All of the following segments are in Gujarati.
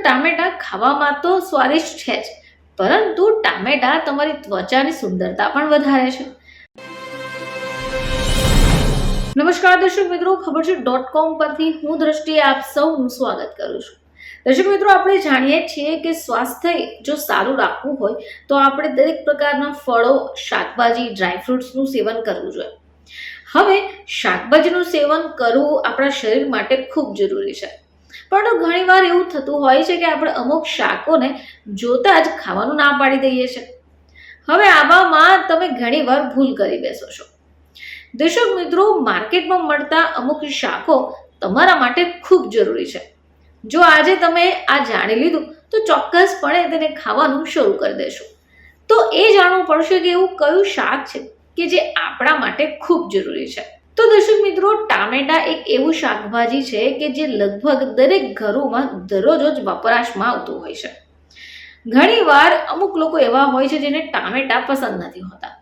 ટામેટા ખાવામાં તો સ્વાદિષ્ટ છે જ, પરંતુ ટામેટા તમારી ત્વચાની સુંદરતા પણ વધારે છે. નમસ્કાર દર્શક મિત્રો, ખબર છે .com પરથી હું દ્રષ્ટિ આપ સૌનું સ્વાગત કરું છું. દર્શક મિત્રો, આપણે જાણીએ છીએ કે સ્વાસ્થ્ય જો સારું રાખવું હોય તો આપણે દરેક પ્રકારના ફળો, શાકભાજી, ડ્રાયફ્રૂટ્સનું સેવન કરવું જોઈએ. હવે શાકભાજીનું સેવન કરવું આપણા શરીર માટે ખૂબ જરૂરી છે, પરંતુ ઘણીવાર એવું થતું હોય છે કે આપણે અમુક શાકોને જોતા જ ખાવાનું ના પાડી દઈએ છીએ. હવે આવામાં તમે ઘણીવાર ભૂલ કરી બેસો છો. દર્શક મિત્રો, માર્કેટમાં મળતા અમુક શાકો તમારા માટે ખૂબ જરૂરી છે. જો આજે તમે આ જાણી લીધું તો ચોક્કસપણે તેને ખાવાનું શરૂ કરી દેશો. તો એ જાણવું પડશે કે એવું કયું શાક છે કે જે આપણા માટે ખૂબ જરૂરી છે. તો દર્શક મિત્રો, ટામેટા એક એવું શાકભાજી છે કે જે લગભગ દરેક ઘરોમાં દરરોજ જ વપરાશમાં આવતું હોય છે. ઘણીવાર અમુક લોકો એવા હોય છે જેને ટામેટા પસંદ નથી હોતા,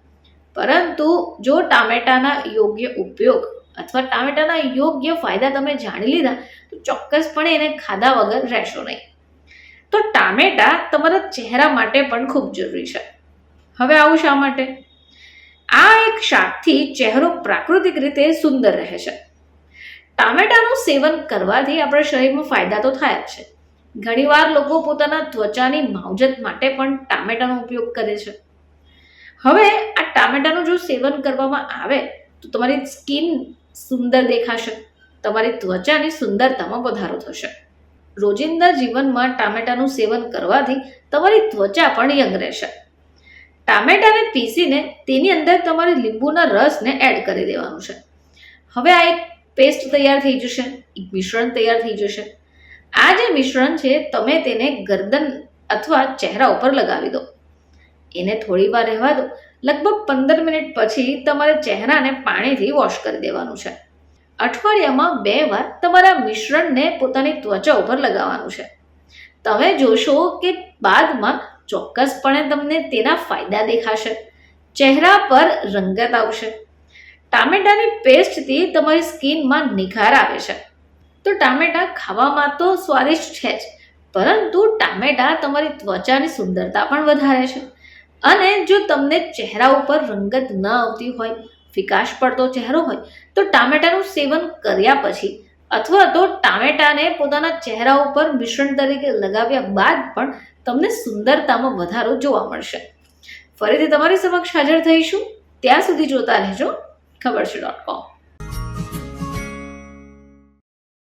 પરંતુ જો ટામેટાના યોગ્ય ઉપયોગ અથવા ટામેટાના યોગ્ય ફાયદા તમે જાણી લીધા તો ચોક્કસપણે એને ખાધા વગર રહેશો નહીં. તો ટામેટા તમારા ચહેરા માટે પણ ખૂબ જરૂરી છે. હવે આવું શા માટે? આ એક શાકથી ચહેરો પ્રાકૃતિક રીતે સુંદર રહે છે. ટામેટાનું સેવન કરવાથી આપણા શરીરમાં ફાયદા તો થાય જ છે. ઘણીવાર લોકો પોતાના ત્વચાની માવજત માટે પણ ટામેટાનો ઉપયોગ કરે છે. હવે આ ટામેટાનું જો સેવન કરવામાં આવે તો તમારી સ્કિન સુંદર દેખાશે, તમારી ત્વચાની સુંદરતામાં વધારો થશે. રોજિંદા જીવનમાં ટામેટાનું સેવન કરવાથી તમારી ત્વચા પણ યંગ રહેશે. ટામેટાને પીસીને તેની અંદર તમારે લીંબુના રસને એડ કરી દેવાનું છે. હવે આ એક પેસ્ટ તૈયાર થઈ જશે, એક મિશ્રણ તૈયાર થઈ જશે. આ જે મિશ્રણ છે તમે તેને ગરદન અથવા ચહેરા ઉપર લગાવી દો. એને થોડી વાર રહેવા દો. લગભગ 15 મિનિટ પછી તમારે ચહેરાને પાણીથી વોશ કરી દેવાનું છે. અઠવાડિયામાં 2 વાર તમારા મિશ્રણને પોતાની ત્વચા ઉપર લગાવવાનું છે. તમે જોશો કે બાદમાં ચોક્કસપણે તમને તેના ફાયદા દેખાશે. ચહેરા પર રંગત આવશે. ટામેટાની પેસ્ટથી તમારી સ્કિનમાં નિખાર આવે છે. તો ટામેટા ખાવામાં તો સ્વાદિષ્ટ છે જ, પરંતુ ટામેટા તમારી ત્વચાની સુંદરતા પણ વધારે છે. અને જો તમને ચહેરા ઉપર રંગત ન આવતી હોય, ફિકાશ પડતો ચહેરો હોય, તો ટામેટાનું સેવન કર્યા પછી અથવા તો ટામેટાને પોતાના ચહેરા ઉપર મિશ્રણ તરીકે લગાવ્યા બાદ પણ તમને સુંદરતામાં વધારો જોવા મળશે. ફરીથી તમારી સમક્ષ હાજર થઈશું. ત્યાં સુધી જોતા રહેજો ખબર છે .com.